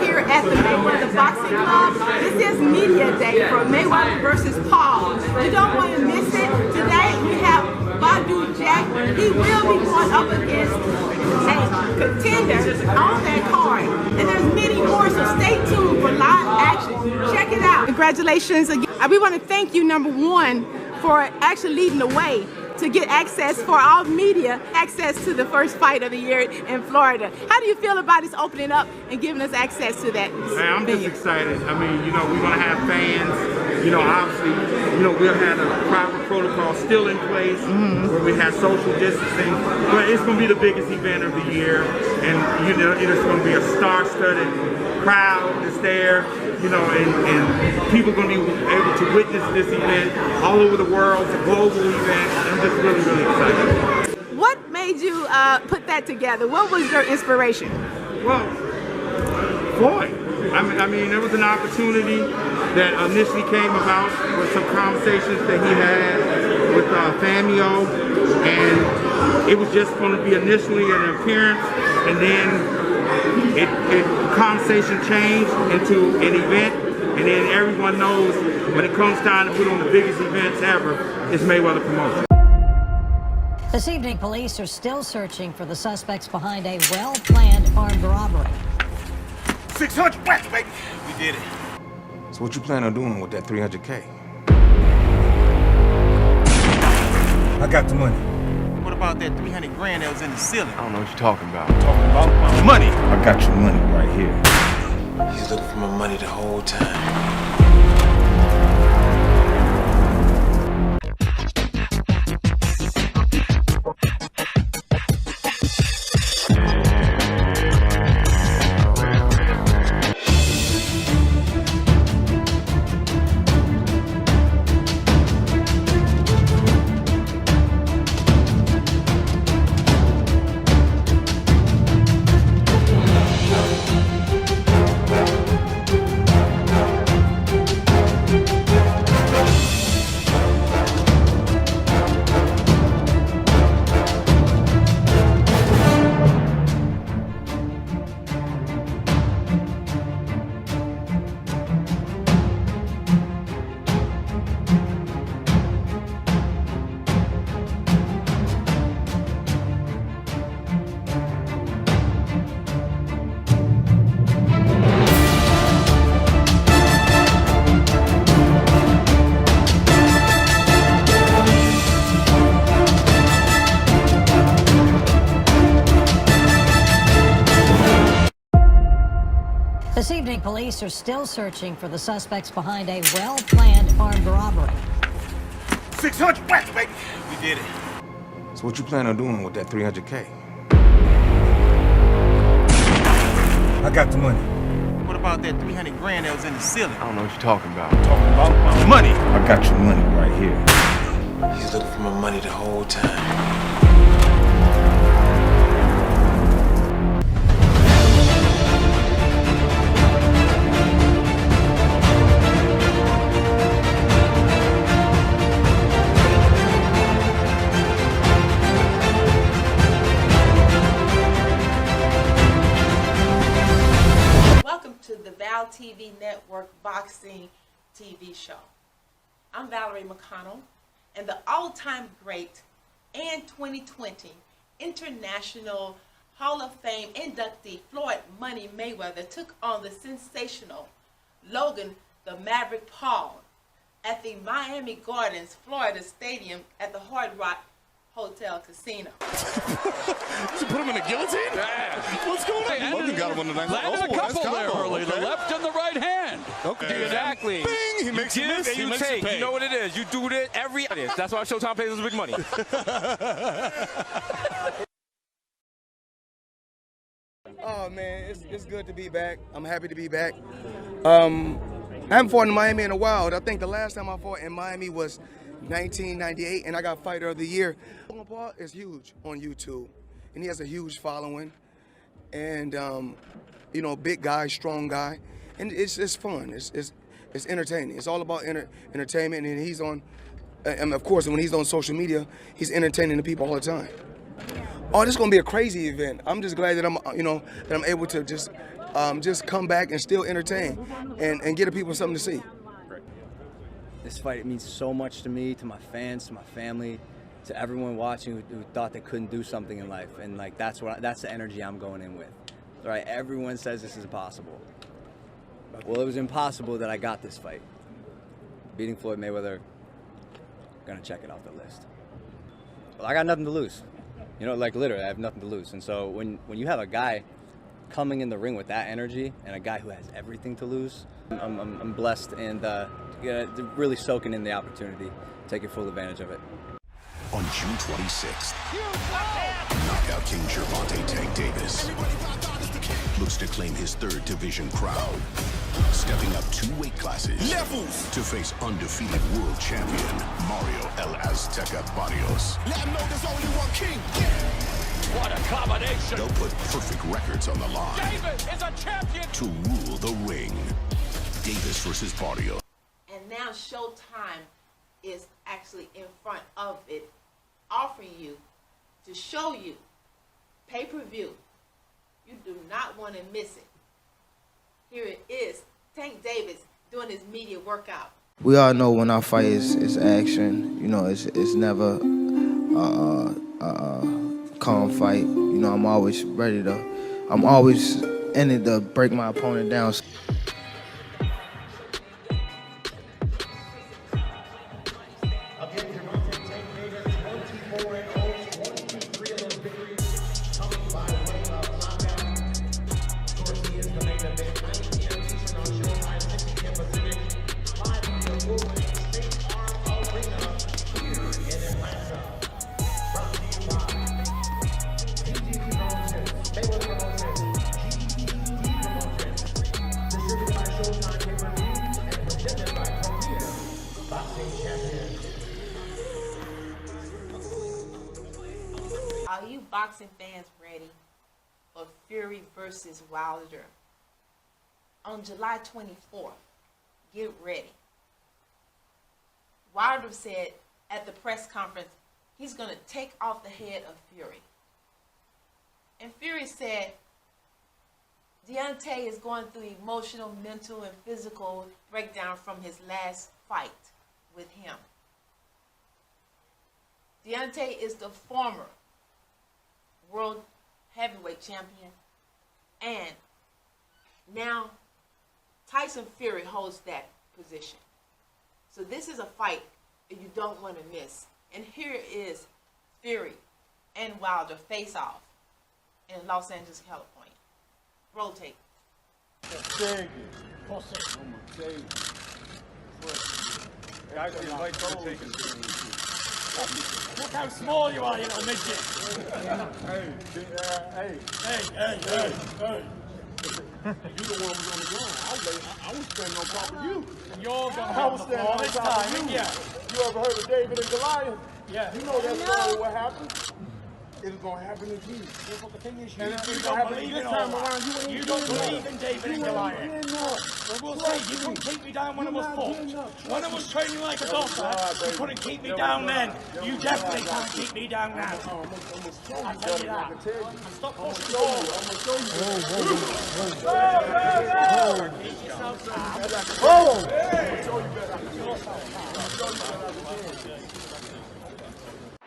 here at the Mayweather Boxing Club. This is Media Day for Mayweather versus Paul. You don't want to miss it. Today we have Badu Jack. He will be going up against a contender on that card. And there's many more, so stay tuned for live action. Check it out. Congratulations again. We want to thank you, number one, for actually leading the way to get access for all media, access to the first fight of the year in Florida. How do you feel about this opening up and giving us access to that? Hey, I'm just excited. I mean, you know, we're going to have fans. You know, obviously, you know, we'll have a proper protocol still in place where we have social distancing, but it's going to be the biggest event of the year, and you know, it's going to be a star-studded crowd that's there. You know, and people are going to be able to witness this event all over the world. It's a global event. I'm just really, really excited. What made you put that together? What was your inspiration? Well, Floyd. I mean, there was an opportunity that initially came about with some conversations that he had with Famio, and it was just going to be initially an appearance, and then the conversation changed into an event, and then everyone knows when it comes time to put on the biggest events ever, it's Mayweather Promotion. This evening, police are still searching for the suspects behind a well-planned armed robbery. 600 whack, baby. We did it. So what you plan on doing with that 300K? I got the money. What about that 300 grand that was in the ceiling? I don't know what you're talking about. I'm talking about my money. I got your money right here. He's looking for my money the whole time. This evening, police are still searching for the suspects behind a well-planned armed robbery. 600 whack, baby. We did it. So what you plan on doing with that 300K? I got the money. What about that 300 grand that was in the ceiling? I don't know what you're talking about. I'm talking about my money. I got your money right here. He's looking for my money the whole time. To the VAL TV Network Boxing TV show. I'm Valerie McConnell, and the all-time great and 2020 International Hall of Fame inductee Floyd Money Mayweather took on the sensational Logan the Maverick Paul at the Miami Gardens, Florida Stadium at the Hard Rock Hotel Casino. You put him in a guillotine? Yeah. What's going on? Logan got him on the nice. Landed a couple there early, the left and the right hand. Okay. Exactly. Bing! He makes you it give and you take. You know what it is. You do it every. That's why Showtime pays us big money. Oh man, it's good to be back. I'm happy to be back. I haven't fought in Miami in a while. I think the last time I fought in Miami was 1998, and I got Fighter of the Year. Logan Paul is huge on YouTube, and he has a huge following, and you know, big guy, strong guy, and it's fun. It's entertaining. It's all about entertainment, and he's on. And of course, when he's on social media, he's entertaining the people all the time. Oh, this is gonna be a crazy event. I'm just glad that I'm, you know, that I'm able to just just come back and still entertain and give the people something to see. This fight, it means so much to me, to my fans, to my family, to everyone watching who thought they couldn't do something in life. And like that's the energy I'm going in with. All right, everyone says this is impossible. Well, it was impossible that I got this fight. Beating Floyd Mayweather, gonna check it off the list. Well, I got nothing to lose. You know, like literally, I have nothing to lose. And so when you have a guy coming in the ring with that energy and a guy who has everything to lose, I'm blessed and really soaking in the opportunity, taking full advantage of it. On June 26th, knockout king Gervonta Tank Davis looks to claim his third division crown, stepping up 2 weight classes to face undefeated world champion Mario El Azteca Barrios. Let him know there's only one king. What a combination. They'll put perfect records on the line. David is a champion. To rule the ring. Davis versus Barrios. And now Showtime is actually in front of it, offering you to show you pay-per-view. You do not want to miss it. Here it is, Tank Davis doing his media workout. We all know when our fight is action, you know, it's never calm fight. You know, I'm always in it to break my opponent down. Are you boxing fans ready for Fury versus Wilder? On July 24th, get ready. Wilder said at the press conference he's going to take off the head of Fury. And Fury said Deontay is going through emotional, mental, and physical breakdown from his last fight with him. Deontay is the former world heavyweight champion, and now Tyson Fury holds that position. So this is a fight that you don't want to miss. And here is Fury and Wilder face off in Los Angeles, California. Roll tape. Look how small you are, you little midget. Hey. You the one who was on the ground. I was standing on top of you. You're going to hold the floor this time, yeah. You ever heard of David and Goliath? Yeah. You know that's probably what happened. It's going to happen again. Yeah, but the thing is, you don't believe this time around. You don't believe in David and Goliath. Well, we'll see. You couldn't keep me down when I was fought. When I was training like a doctor, you couldn't keep me down then. You definitely can't keep me down now. I'll tell you that. Stop pushing the ball. I'm going to show you.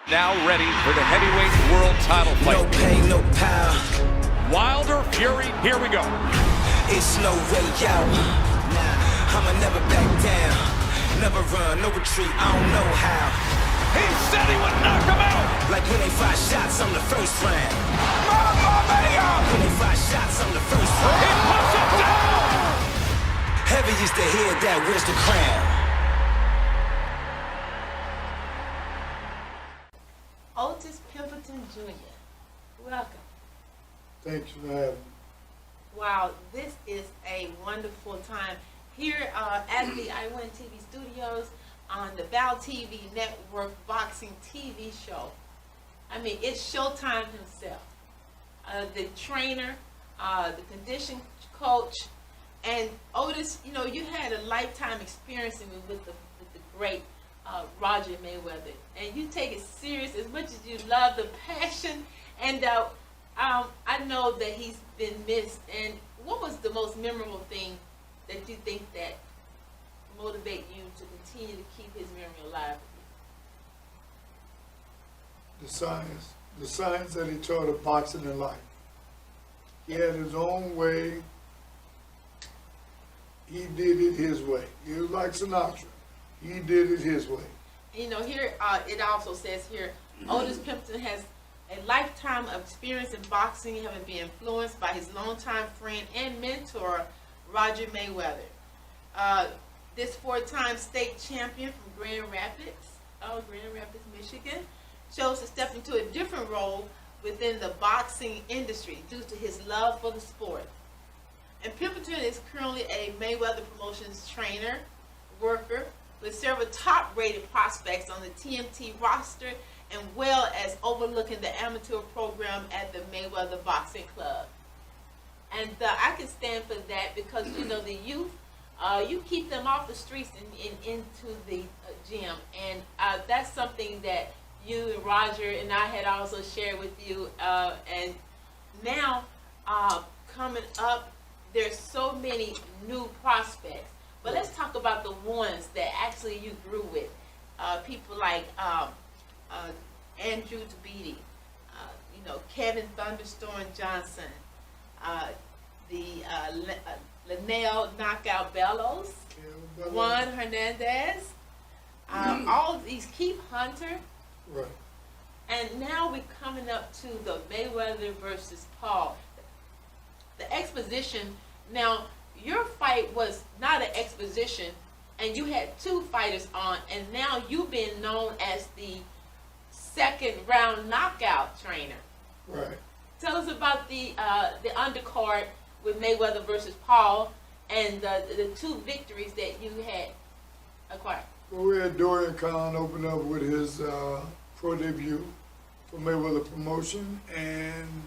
Now ready for the heavyweight world title fight. No pain, no power. Wilder, Fury, here we go. It's no way out. I'ma never back down. Never run, no retreat, I don't know how. He said he would knock him out. Like when they fire shots on the first round. When they fire shots on the first round. He puts him down. Heavy is the head that wears the crown. Otis Pimpleton Jr., welcome. Thanks for having me. Wow, this is a wonderful time here at the iWin TV studios on the VAL TV Network boxing TV show. I mean, it's Showtime himself, the trainer, the condition coach, and Otis. You know, you had a lifetime experience with the great Roger Mayweather, and you take it serious as much as you love the passion. And I know that he's been missed, and what was the most memorable thing that you think that motivate you to continue to keep his memory alive? The science that he taught of boxing in life. He had his own way. He did it his way. He was like Sinatra. He did it his way. You know, here it also says here, Otis Pimpton has a lifetime of experience in boxing, having been influenced by his longtime friend and mentor, Roger Mayweather. This four-time state champion from Grand Rapids, Michigan, chose to step into a different role within the boxing industry due to his love for the sport. And Pimpleton is currently a Mayweather Promotions trainer, worker, with several top-rated prospects on the TMT roster, and well as overlooking the amateur program at the Mayweather Boxing Club. And I can stand for that because, you know, the youth, you keep them off the streets and into the gym. And that's something that you and Roger and I had also shared with you. And now, coming up, there's so many new prospects. But let's talk about the ones that actually you grew with. People like Andrew Tabiti, you know, Kevin Thunderstorm Johnson, Linnell Knockout Bellows, Juan Hernandez, all of these, Keith Hunter. Right. And now we're coming up to the Mayweather versus Paul. The exposition. Now, your fight was not an exposition, and you had two fighters on, and now you've been known as the second round knockout trainer. Right. Tell us about the undercard with Mayweather versus Paul and the two victories that you had acquired. Well, we had Dorian Khan open up with his pro debut for Mayweather Promotion, and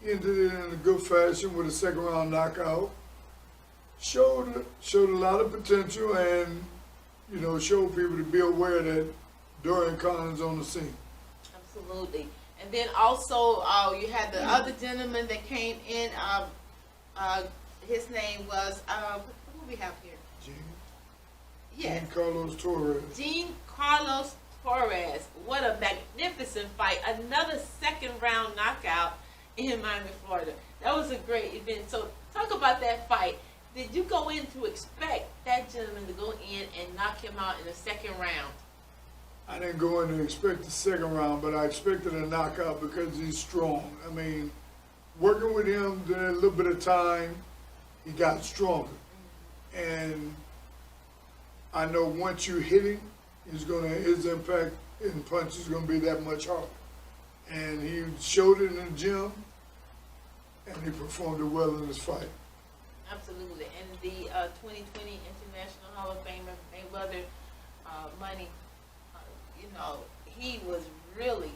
he ended it in a good fashion with a second round knockout. Showed a lot of potential, and you know, showed people to be aware that Dorian Khan is on the scene. Absolutely. And then also you had the other gentleman that came in. His name was who do we have here? Yes. Jean Carlos Torres. Jean Carlos Torres. What a magnificent fight! Another second round knockout in Miami, Florida. That was a great event. So talk about that fight. Did you go in to expect that gentleman to go in and knock him out in the second round? I didn't go in to expect the second round, but I expected a knockout because he's strong. I mean, working with him during a little bit of time, he got stronger. And I know once you hit him, his impact in punch is gonna be that much harder. And he showed it in the gym, and he performed it well in his fight. Absolutely. And the 2020 International Hall of Famer Mayweather Money, you know, he was really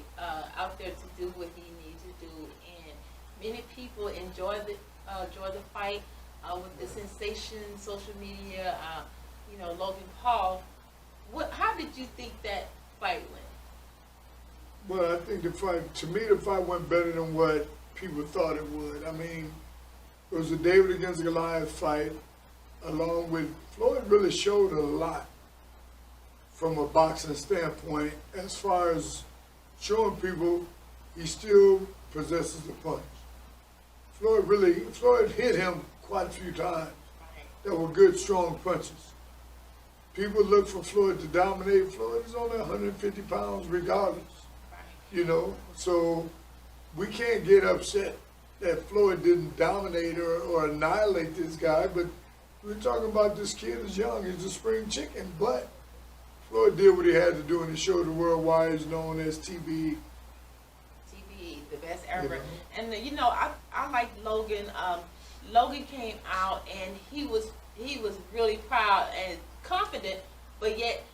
out there to do what he needed to do, and many people enjoyed the fight with the sensation, social media. You know, Logan Paul. How did you think that fight went? Well, I think the fight went better than what people thought it would. I mean, it was a David against Goliath fight, along with Floyd really showed a lot from a boxing standpoint as far as showing people he still possesses the punch. Floyd hit him quite a few times that were good, strong punches. People look for Floyd to dominate. Floyd is only 150 pounds regardless, you know, so we can't get upset that Floyd didn't dominate or annihilate this guy, but we're talking about this kid is young, he's a spring chicken, but Floyd did what he had to do, and he showed the world why he's known as TBE. TBE, the best ever. You know? And you know, I like Logan. Logan came out and he was really proud and confident, but yet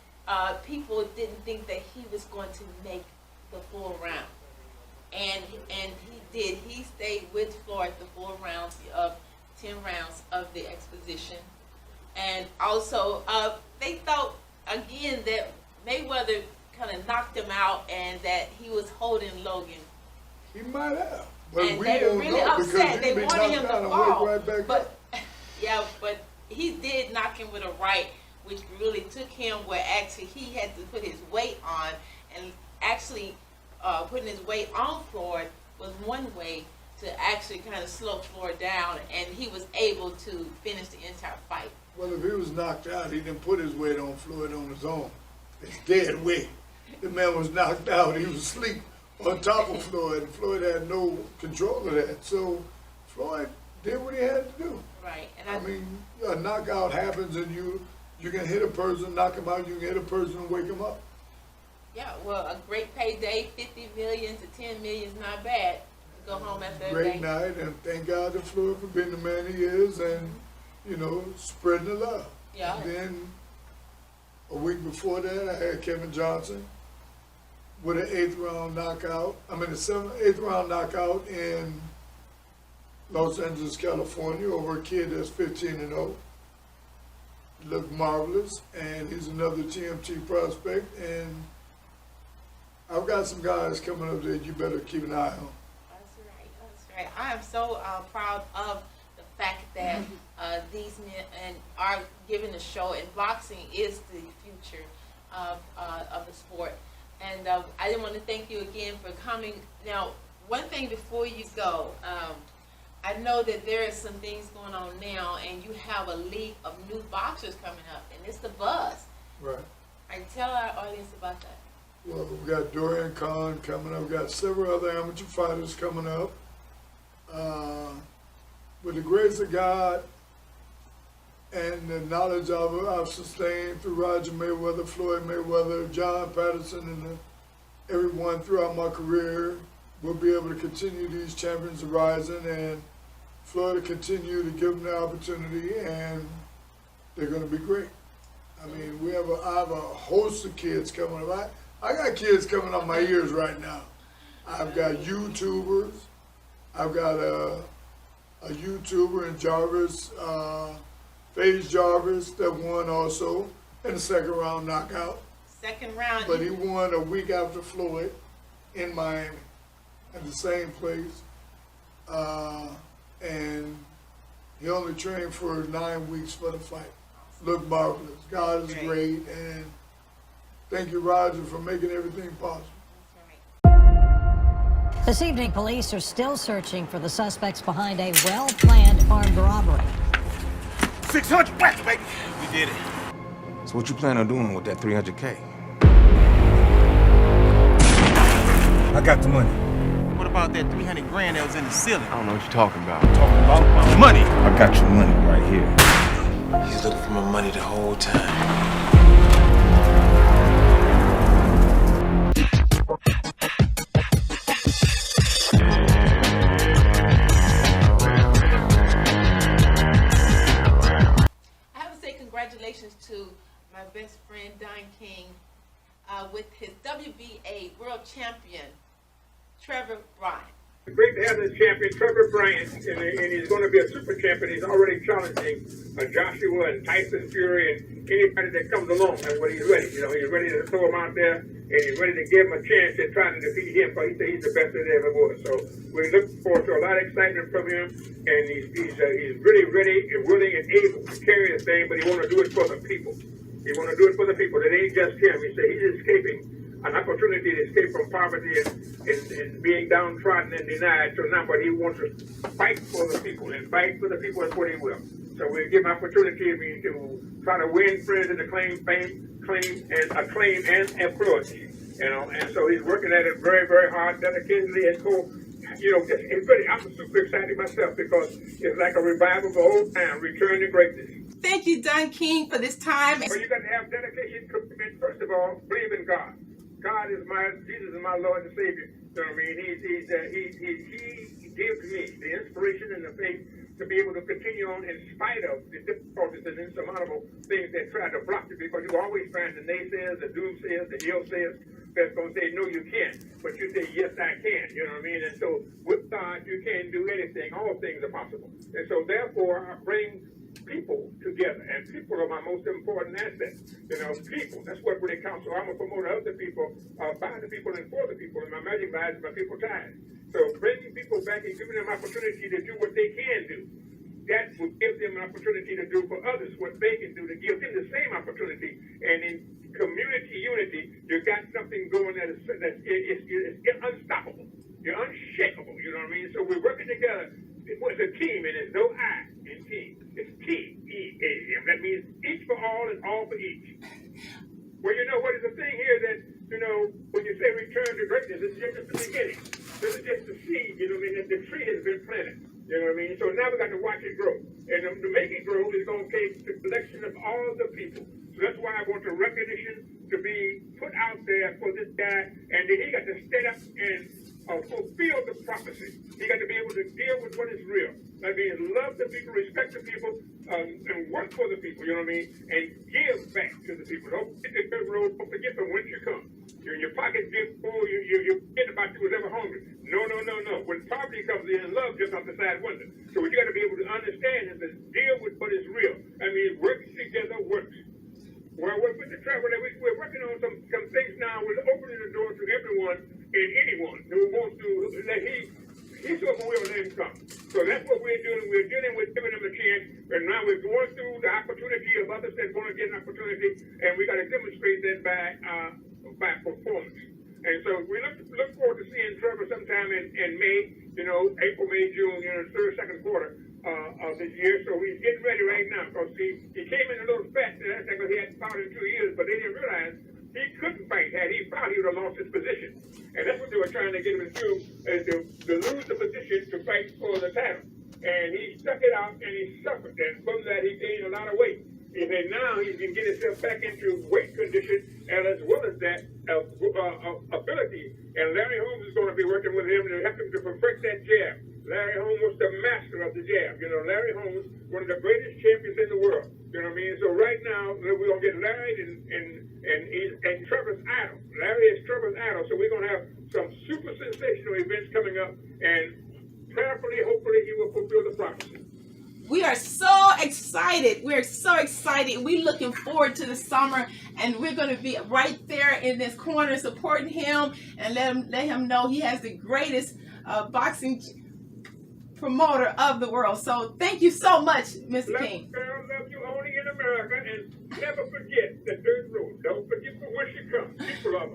people didn't think that he was going to make the full round. And he did. He stayed with Floyd the full rounds of 10 rounds of the exposition. And also, they thought, again, that Mayweather kind of knocked him out and that he was holding Logan. He might have. But and we they were won't really know because upset. They he'll be wanted him knocked to down and fall. wake right back But up. yeah, but he did knock him with a right, which really took him where actually he had to put his weight on, and actually putting his weight on Floyd was one way to actually kind of slow Floyd down, and he was able to finish the entire fight. Well, if he was knocked out, he didn't put his weight on Floyd on his own. It's dead weight. The man was knocked out. He was asleep on top of Floyd, and Floyd had no control of that. So Floyd did what he had to do. Right. And I mean, a knockout happens, and you can hit a person, knock him out. You can hit a person and wake him up. Yeah, well, a great payday, 50 million to 10 million is not bad. To go home after a Great day. night, and thank God to Floyd for being the man he is, and spreading the love. Yeah. And then a week before that, I had Kevin Johnson with an 8th round knockout. I mean, 8th round knockout in Los Angeles, California, over a kid that's 15-0. Looked marvelous, and he's another TMT prospect. And I've got some guys coming up there you better keep an eye on. That's right. I am so proud of the fact that these men are giving the show, and boxing is the future of the sport. And I didn't want to thank you again for coming. Now, one thing before you go, I know that there are some things going on now, and you have a league of new boxers coming up, and it's the Buzz. Right. I tell our audience about that. Well, we got Dorian Khan coming up. We got several other amateur fighters coming up. With the grace of God and the knowledge I've sustained through Roger Mayweather, Floyd Mayweather, John Patterson, and everyone throughout my career, we'll be able to continue these champions rising, and Floyd will continue to give them the opportunity, and they're going to be great. I mean, I have a host of kids coming up. I got kids coming up my ears right now. I've got YouTubers. I've got a YouTuber in Jarvis, FaZe Jarvis, that won also in the 2nd round knockout. Second round. But he won a week after Floyd in Miami at the same place. And he only trained for 9 weeks for the fight. Looked marvelous. God is great. And thank you, Roger, for making everything possible. This evening, police are still searching for the suspects behind a well-planned armed robbery. 600 whack, baby. We did it. So what you plan on doing with that 300K? I got the money. What about that 300 grand that was in the ceiling? I don't know what you're talking about. I'm talking about my money. I got your money right here. He's looking for my money the whole time. Congratulations to my best friend Don King with his WBA world champion Trevor Bryant. It's great to have this champion, Trevor Bryant, and he's going to be a super champion. He's already challenging Joshua and Tyson Fury and anybody that comes along. And when he's ready, he's ready to throw him out there, and he's ready to give him a chance at trying to defeat him, because he said he's the best that ever was. So we look forward to a lot of excitement from him, and he's really ready and willing and able to carry the thing, but he want to do it for the people. He want to do it for the people. It ain't just him. He said he's escaping an opportunity to escape from poverty and being downtrodden and denied. So now, but he wants to fight for the people, and fight for the people is what he will. So we give him opportunity to try to win friends and to claim fame, acclaim and influence. And so he's working at it very, very hard, dedicatedly, and so, it's really, I'm super excited myself, because it's like a revival of the old time, return to greatness. Thank you, Don King, for this time. Well, you got to have dedication, commitment. First of all, believe in God. God is Jesus is my Lord and Savior. You know what I mean? He gives me the inspiration and the faith to be able to continue on in spite of the difficulties and insurmountable things that try to block you, because you always find the naysayers, the doomsayers, the ill-sayers that's going to say, no, you can't. But you say, yes, I can. You know what I mean? And so with God, you can do anything. All things are possible. And so therefore, I bring people together, and people are my most important asset. People, that's what really counts. So I'm a promoter of the people, by the people, and for the people, and my magic lies is my people ties. So bringing people back and giving them opportunity to do what they can do, that will give them an opportunity to do for others what they can do, to give them the same opportunity. And in community unity, you got something going that is unstoppable. You're unshakable, you know what I mean? So we're working together. It's a team, and there's no I in team. It's T-E-A-M. That means each for all and all for each. Well, you know what is the thing here that, you know, when you say return to greatness, it's just the beginning. This is just the seed, you know what I mean, that the tree has been planted. You know what I mean? So now we got to watch it grow. And to make it grow is going to take the collection of all the people. So that's why I want the recognition to be put out there for this guy. And then he got to stand up and fulfill the prophecy. He got to be able to deal with what is real. That means love the people, respect the people, and work for the people, you know what I mean? And give back to the people. Don't forget the good road, don't forget the whence you come. Your pockets get full, you forget about you was ever hungry. No. When poverty comes in, love just off the side window. So what you got to be able to understand is to deal with what is real. I mean, working together works. Well, with the travel, we're working on some things now. We're opening the door to everyone and anyone who wants to, that he's over will let him come. So that's what we're doing. We're dealing with giving them a chance. And now we're going through the opportunity of others that want to get an opportunity. And we got to demonstrate that by performance. And so we look forward to seeing Trevor sometime in May, you know, April, May, June, you know, third, second quarter of this year. So he's getting ready right now. Because he came in a little fat, because he hadn't fought in 2 years, but they didn't realize he couldn't fight. Had he fought, he would have lost his position. And that's what they were trying to get him to do, is to lose the position to fight for the title. And he stuck it out and he suffered. And from that, he gained a lot of weight. And then now he can get himself back into weight condition, and as well as that ability. And Larry Holmes is going to be working with him to help him to perfect that jab. Larry Holmes was the master of the jab. You know, Larry Holmes, one of the greatest champions in the world. You know what I mean? So right now, we're going to get Larry and Trevor's idol. Larry is Trevor's idol. So we're going to have some super sensational events coming up, and prayerfully, hopefully, he will fulfill the prophecy. We are so excited. We're so excited. We're looking forward to the summer, and we're going to be right there in this corner supporting him and let him know he has the greatest boxing promoter of the world. So thank you so much, Mr. King. Love you only in America, and never forget the third rule. Don't forget from where you come. People are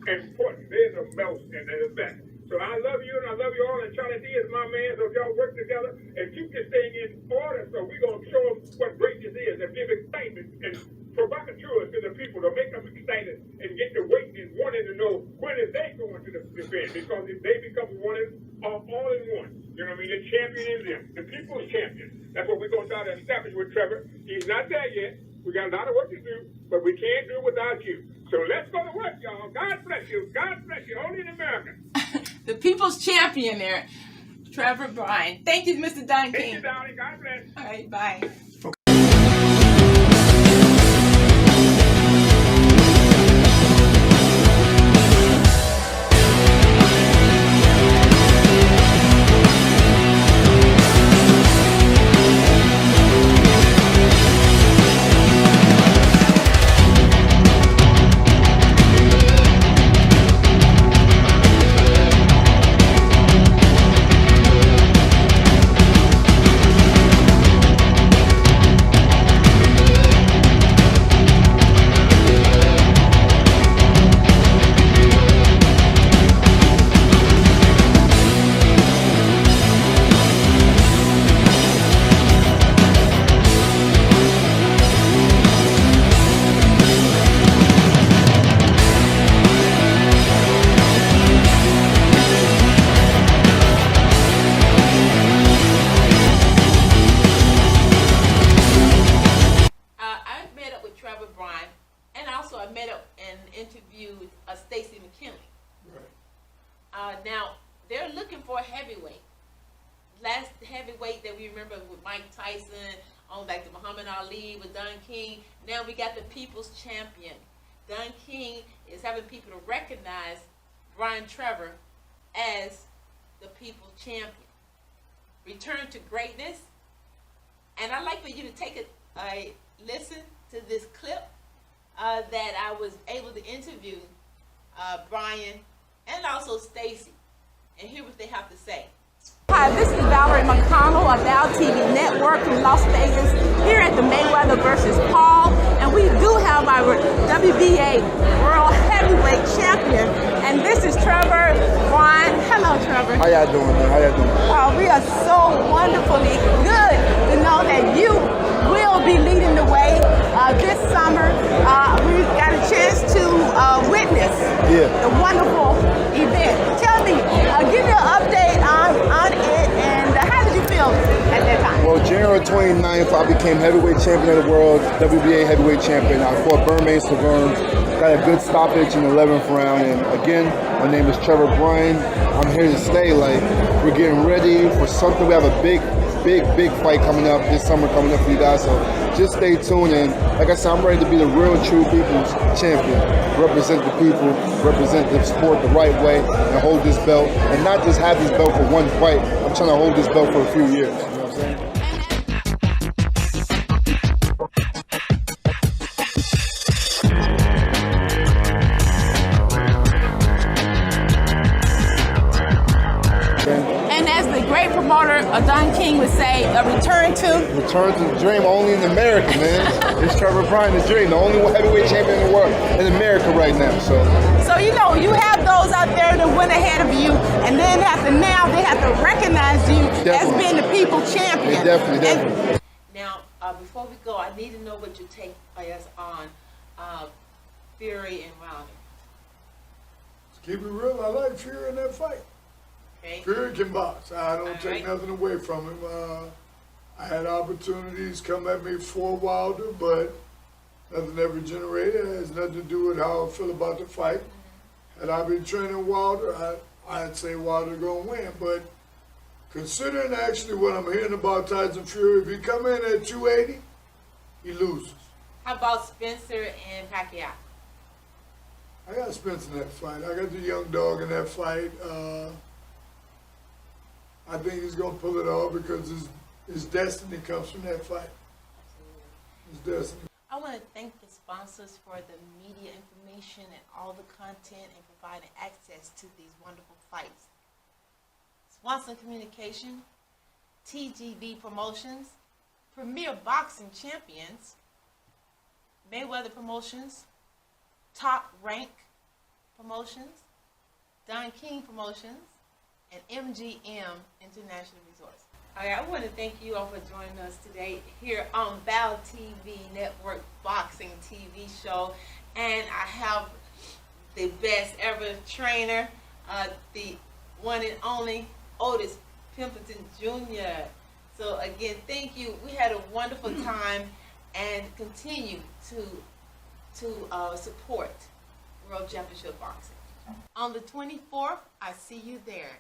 important. They're the most and they're the best. So I love you, and I love you all, and Charlie D is my man, so if y'all work together and keep this thing in order, so we're going to show them what greatness is and give excitement and provocateurs to the people to make them excited and get to waiting and wanting to know when is they going to the event, because if they become all in one, you know what I mean, the champion is them, the people's champion. That's what we're going to try to establish with Trevor. He's not there yet. We got a lot of work to do, but we can't do it without you. So let's go to work, y'all. God bless you. God bless you. Only in America. The people's champion there, Trevor Bryan. Thank you, Mr. Don King. Thank you, darling. God bless. All right, bye. Now, they're looking for a heavyweight. Last heavyweight that we remember with Mike Tyson, on like the Muhammad Ali with Don King. Now we got the people's champion. Don King is having people to recognize Brian Trevor as the people's champion. Return to greatness. And I'd like for you to take a listen to this clip that I was able to interview Brian and also Stacy. and hear what they have to say. Hi, this is Valerie McConnell of VAL TV Network from Las Vegas, here at the Mayweather versus Paul, and we do have our WBA World Heavyweight Champion, and this is Trevor Bryan. Hello, Trevor. How y'all doing, man? How y'all doing? We are so wonderfully good to know that you will be leading the way this summer. We got a chance to witness the wonderful event. Tell me, give me an update on it, and how did you feel at that time? Well, January 29th, I became heavyweight champion of the world, WBA heavyweight champion. I fought Bermain Severn, got a good stoppage in the 11th round, and again, my name is Trevor Bryan. I'm here to stay. Like, we're getting ready for something. We have a big fight coming up this summer, coming up for you guys. So just stay tuned. And like I said, I'm ready to be the real, true people's champion. Represent the people, represent the sport the right way, and hold this belt. And not just have this belt for one fight. I'm trying to hold this belt for a few years. You know what I'm saying? Promoter Don King would say, a return to the dream, only in America, man. It's Trevor Bryan, the dream, the only heavyweight champion in the world in America right now. So you know, you have those out there that went ahead of you, and then now they have to recognize you as being the people champion. Yeah, definitely. Now, before we go, I need to know what your take is on Fury and Wilder. To keep it real, I like Fury in that fight. Okay. Fury can box. I don't take nothing away from him. I had opportunities come at me for Wilder, but nothing ever generated. It has nothing to do with how I feel about the fight. Had I been training Wilder, I'd say Wilder gonna win. But considering actually what I'm hearing about Tyson Fury, if he come in at 280, he loses. How about Spencer and Pacquiao? I got Spencer in that fight. I got the young dog in that fight. I think he's going to pull it off because his destiny comes from that fight. His destiny. I want to thank the sponsors for the media information and all the content and providing access to these wonderful fights. Swanson Communication, TGV Promotions, Premier Boxing Champions, Mayweather Promotions, Top Rank Promotions, Don King Promotions, and MGM International Resorts. All right, I want to thank you all for joining us today here on VAL TV Network Boxing TV show. And I have the best ever trainer, the one and only Otis Pimpleton Jr. So again, thank you. We had a wonderful time, and continue to support World Championship Boxing. On the 24th, I see you there.